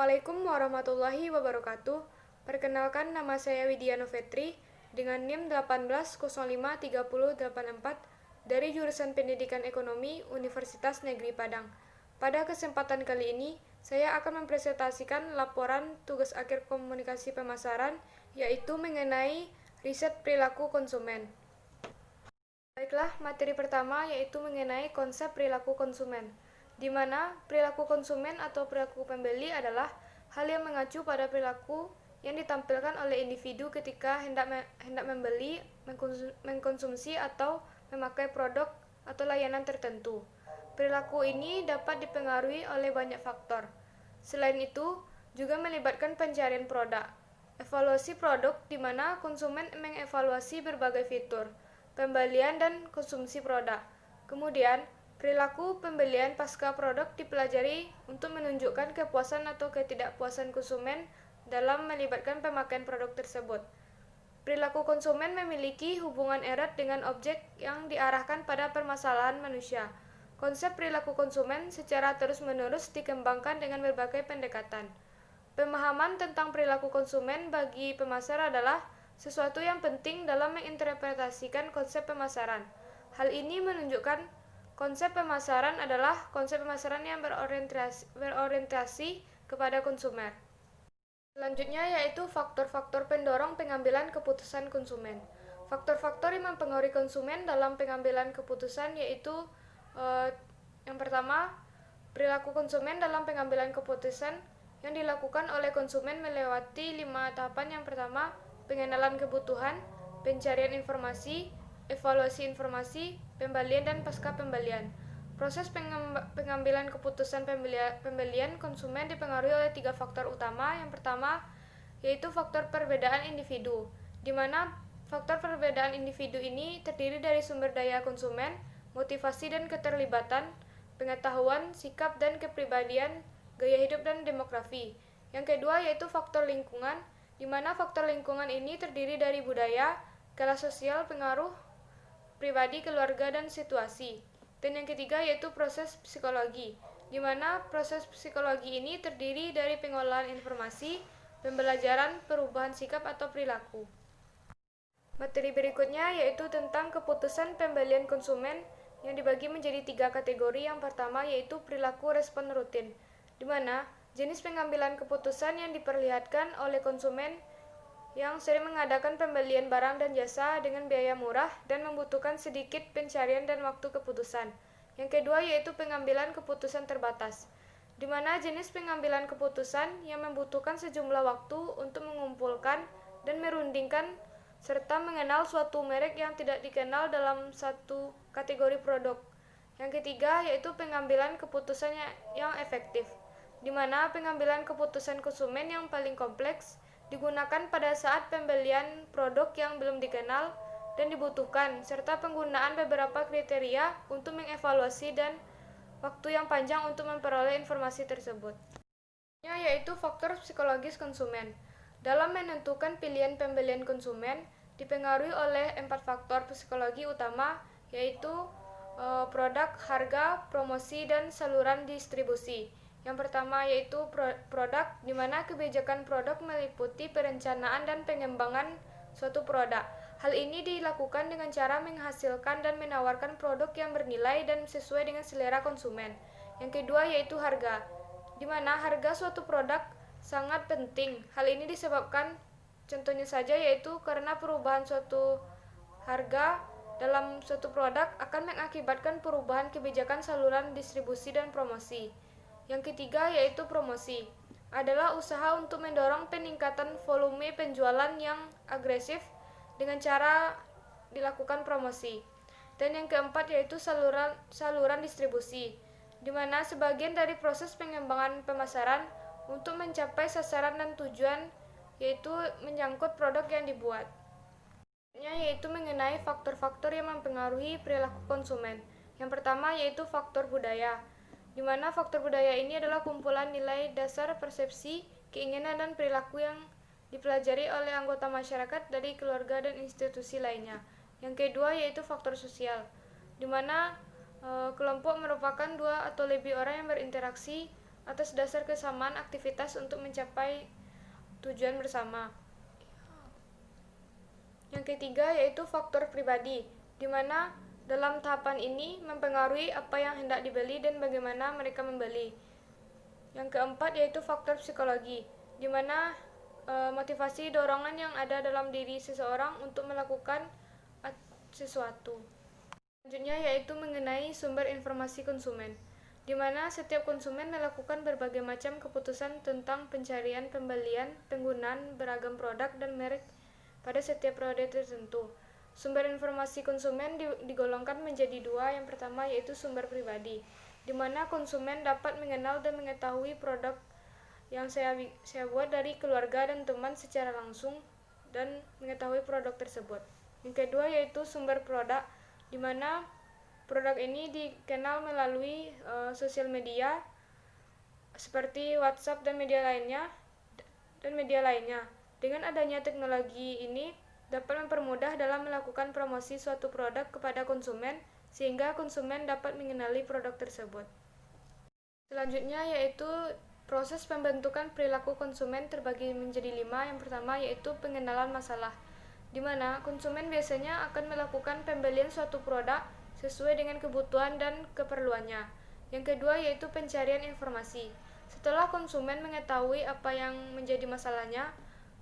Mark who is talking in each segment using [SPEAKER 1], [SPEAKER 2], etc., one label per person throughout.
[SPEAKER 1] Assalamualaikum warahmatullahi wabarakatuh. Perkenalkan, nama saya Widya Novetri dengan NIM 18053084 dari jurusan Pendidikan Ekonomi Universitas Negeri Padang. Pada kesempatan kali ini, saya akan mempresentasikan laporan tugas akhir komunikasi pemasaran, yaitu mengenai riset perilaku konsumen. Baiklah, materi pertama yaitu mengenai konsep perilaku konsumen, di mana perilaku konsumen atau perilaku pembeli adalah hal yang mengacu pada perilaku yang ditampilkan oleh individu ketika hendak membeli, mengkonsumsi atau memakai produk atau layanan tertentu. Perilaku ini dapat dipengaruhi oleh banyak faktor. Selain itu, juga melibatkan pencarian produk, evaluasi produk di mana konsumen mengevaluasi berbagai fitur, pembelian dan konsumsi produk. Kemudian, perilaku pembelian pasca produk dipelajari untuk menunjukkan kepuasan atau ketidakpuasan konsumen dalam melibatkan pemakaian produk tersebut. Perilaku konsumen memiliki hubungan erat dengan objek yang diarahkan pada permasalahan manusia. Konsep perilaku konsumen secara terus-menerus dikembangkan dengan berbagai pendekatan. Pemahaman tentang perilaku konsumen bagi pemasar adalah sesuatu yang penting dalam menginterpretasikan konsep pemasaran. Hal ini menunjukkan konsep pemasaran adalah konsep pemasaran yang berorientasi kepada konsumen. Selanjutnya yaitu faktor-faktor pendorong pengambilan keputusan konsumen. Faktor-faktor yang mempengaruhi konsumen dalam pengambilan keputusan yaitu yang pertama, perilaku konsumen dalam pengambilan keputusan yang dilakukan oleh konsumen melewati 5 tahapan. Yang pertama, pengenalan kebutuhan, pencarian informasi, evaluasi informasi, pembelian dan pasca pembelian. Proses pengambilan keputusan pembelian konsumen dipengaruhi oleh 3 faktor utama. Yang pertama, yaitu faktor perbedaan individu, di mana faktor perbedaan individu ini terdiri dari sumber daya konsumen, motivasi dan keterlibatan, pengetahuan, sikap dan kepribadian, gaya hidup dan demografi. Yang kedua yaitu faktor lingkungan, di mana faktor lingkungan ini terdiri dari budaya, kelas sosial, pengaruh pribadi, keluarga, dan situasi. Dan yang ketiga yaitu proses psikologi, di mana proses psikologi ini terdiri dari pengolahan informasi, pembelajaran, perubahan sikap atau perilaku. Materi berikutnya yaitu tentang keputusan pembelian konsumen yang dibagi menjadi 3 kategori. Yang pertama yaitu perilaku respon rutin, di mana jenis pengambilan keputusan yang diperlihatkan oleh konsumen yang sering mengadakan pembelian barang dan jasa dengan biaya murah dan membutuhkan sedikit pencarian dan waktu keputusan. Yang kedua yaitu pengambilan keputusan terbatas, di mana jenis pengambilan keputusan yang membutuhkan sejumlah waktu untuk mengumpulkan dan merundingkan serta mengenal suatu merek yang tidak dikenal dalam satu kategori produk. Yang ketiga yaitu pengambilan keputusan yang efektif, di mana pengambilan keputusan konsumen yang paling kompleks digunakan pada saat pembelian produk yang belum dikenal dan dibutuhkan, serta penggunaan beberapa kriteria untuk mengevaluasi dan waktu yang panjang untuk memperoleh informasi tersebut. Yaitu faktor psikologis konsumen. Dalam menentukan pilihan pembelian konsumen dipengaruhi oleh 4 faktor psikologi utama, yaitu produk, harga, promosi, dan saluran distribusi. Yang pertama yaitu produk, di mana kebijakan produk meliputi perencanaan dan pengembangan suatu produk. Hal ini dilakukan dengan cara menghasilkan dan menawarkan produk yang bernilai dan sesuai dengan selera konsumen. Yang kedua yaitu harga, di mana harga suatu produk sangat penting. Hal ini disebabkan contohnya saja yaitu karena perubahan suatu harga dalam suatu produk akan mengakibatkan perubahan kebijakan saluran distribusi dan promosi. Yang ketiga yaitu promosi, adalah usaha untuk mendorong peningkatan volume penjualan yang agresif dengan cara dilakukan promosi. Dan yang keempat yaitu saluran distribusi, di mana sebagian dari proses pengembangan pemasaran untuk mencapai sasaran dan tujuan, yaitu menyangkut produk yang dibuat. Yaitu mengenai faktor-faktor yang mempengaruhi perilaku konsumen. Yang pertama yaitu faktor budaya, di mana faktor budaya ini adalah kumpulan nilai dasar persepsi, keinginan, dan perilaku yang dipelajari oleh anggota masyarakat dari keluarga dan institusi lainnya. Yang kedua yaitu faktor sosial, di mana kelompok merupakan 2 atau lebih orang yang berinteraksi atas dasar kesamaan aktivitas untuk mencapai tujuan bersama. Yang ketiga yaitu faktor pribadi, di mana dalam tahapan ini mempengaruhi apa yang hendak dibeli dan bagaimana mereka membeli. Yang keempat yaitu faktor psikologi, di mana motivasi dorongan yang ada dalam diri seseorang untuk melakukan sesuatu. Selanjutnya yaitu mengenai sumber informasi konsumen, di mana setiap konsumen melakukan berbagai macam keputusan tentang pencarian, pembelian, penggunaan beragam produk dan merek pada setiap periode tertentu. Sumber informasi konsumen digolongkan menjadi dua. Yang pertama yaitu sumber pribadi, di mana konsumen dapat mengenal dan mengetahui produk yang saya buat dari keluarga dan teman secara langsung dan mengetahui produk tersebut. Yang kedua yaitu sumber produk, di mana produk ini dikenal melalui sosial media seperti WhatsApp dan media lainnya. Dengan adanya teknologi ini dapat mempermudah dalam melakukan promosi suatu produk kepada konsumen sehingga konsumen dapat mengenali produk tersebut. Selanjutnya yaitu proses pembentukan perilaku konsumen terbagi menjadi 5. Yang pertama yaitu pengenalan masalah, di mana konsumen biasanya akan melakukan pembelian suatu produk sesuai dengan kebutuhan dan keperluannya. Yang kedua yaitu pencarian informasi. Setelah konsumen mengetahui apa yang menjadi masalahnya,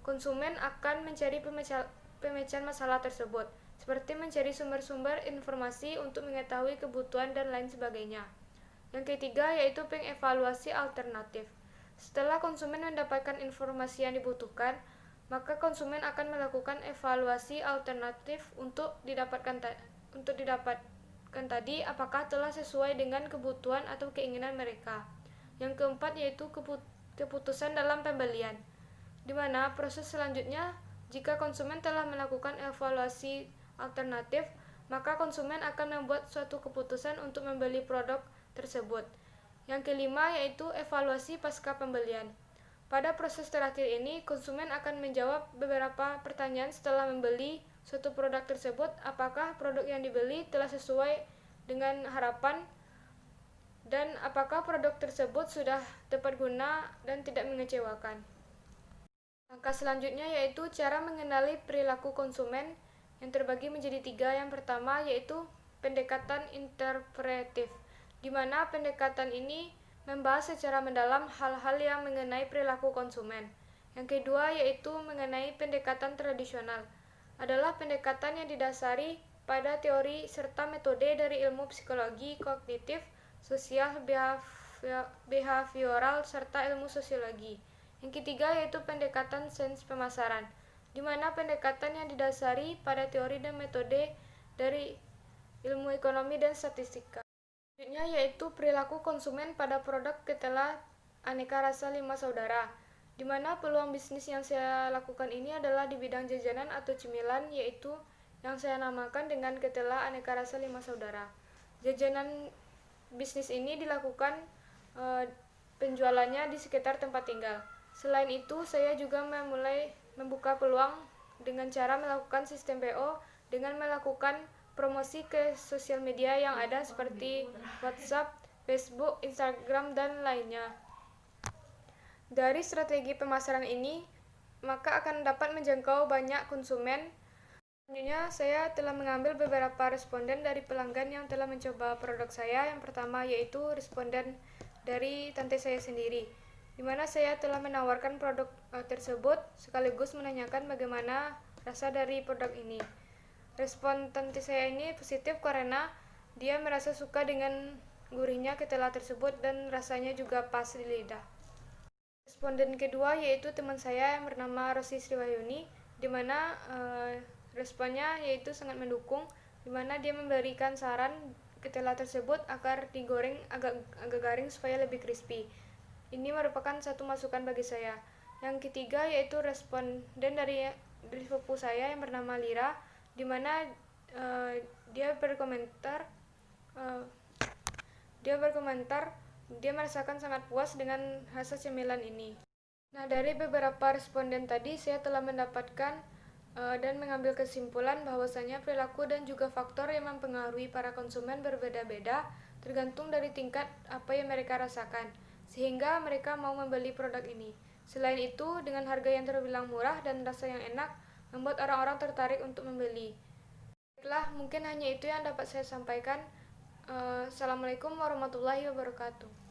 [SPEAKER 1] konsumen akan mencari pemecahan masalah tersebut, seperti mencari sumber-sumber informasi untuk mengetahui kebutuhan dan lain sebagainya. Yang ketiga yaitu pengevaluasi alternatif. Setelah konsumen mendapatkan informasi yang dibutuhkan, maka konsumen akan melakukan evaluasi alternatif untuk didapatkan tadi apakah telah sesuai dengan kebutuhan atau keinginan mereka. Yang keempat yaitu keputusan dalam pembelian, di mana proses selanjutnya jika konsumen telah melakukan evaluasi alternatif, maka konsumen akan membuat suatu keputusan untuk membeli produk tersebut. Yang kelima yaitu evaluasi pasca pembelian. Pada proses terakhir ini, konsumen akan menjawab beberapa pertanyaan setelah membeli suatu produk tersebut. Apakah produk yang dibeli telah sesuai dengan harapan, dan apakah produk tersebut sudah tepat guna dan tidak mengecewakan. Langkah selanjutnya yaitu cara mengenali perilaku konsumen yang terbagi menjadi 3. Yang pertama yaitu pendekatan interpretif, di mana pendekatan ini membahas secara mendalam hal-hal yang mengenai perilaku konsumen. Yang kedua yaitu mengenai pendekatan tradisional, adalah pendekatan yang didasari pada teori serta metode dari ilmu psikologi kognitif, sosial, behavioral, serta ilmu sosiologi. Yang ketiga yaitu pendekatan sains pemasaran, di mana pendekatan yang didasari pada teori dan metode dari ilmu ekonomi dan statistika. Selanjutnya yaitu perilaku konsumen pada produk ketela aneka rasa 5 saudara, di mana peluang bisnis yang saya lakukan ini adalah di bidang jajanan atau cemilan, yaitu yang saya namakan dengan ketela aneka rasa 5 saudara. Jajanan bisnis ini dilakukan penjualannya di sekitar tempat tinggal. Selain itu, saya juga membuka peluang dengan cara melakukan sistem PO dengan melakukan promosi ke sosial media yang ada seperti WhatsApp, Facebook, Instagram, dan lainnya. Dari strategi pemasaran ini, maka akan dapat menjangkau banyak konsumen. Selanjutnya, saya telah mengambil beberapa responden dari pelanggan yang telah mencoba produk saya. Yang pertama yaitu responden dari tante saya sendiri, di mana saya telah menawarkan produk tersebut sekaligus menanyakan bagaimana rasa dari produk ini. Respon tante saya ini positif karena dia merasa suka dengan gurihnya ketela tersebut dan rasanya juga pas di lidah. Responden kedua yaitu teman saya yang bernama Rosi Sriwayuni, di mana responnya yaitu sangat mendukung, di mana dia memberikan saran ketela tersebut agar digoreng agak garing supaya lebih crispy. Ini merupakan satu masukan bagi saya. Yang ketiga yaitu responden dari sepupu saya yang bernama Lira, di mana dia berkomentar dia merasakan sangat puas dengan rasa cemilan ini. Nah, dari beberapa responden tadi saya telah mendapatkan dan mengambil kesimpulan bahwasanya perilaku dan juga faktor yang mempengaruhi para konsumen berbeda-beda tergantung dari tingkat apa yang mereka rasakan. sehingga mereka mau membeli produk ini. Selain itu, dengan harga yang terbilang murah dan rasa yang enak, membuat orang-orang tertarik untuk membeli. Baiklah, mungkin hanya itu yang dapat saya sampaikan. Assalamualaikum warahmatullahi wabarakatuh.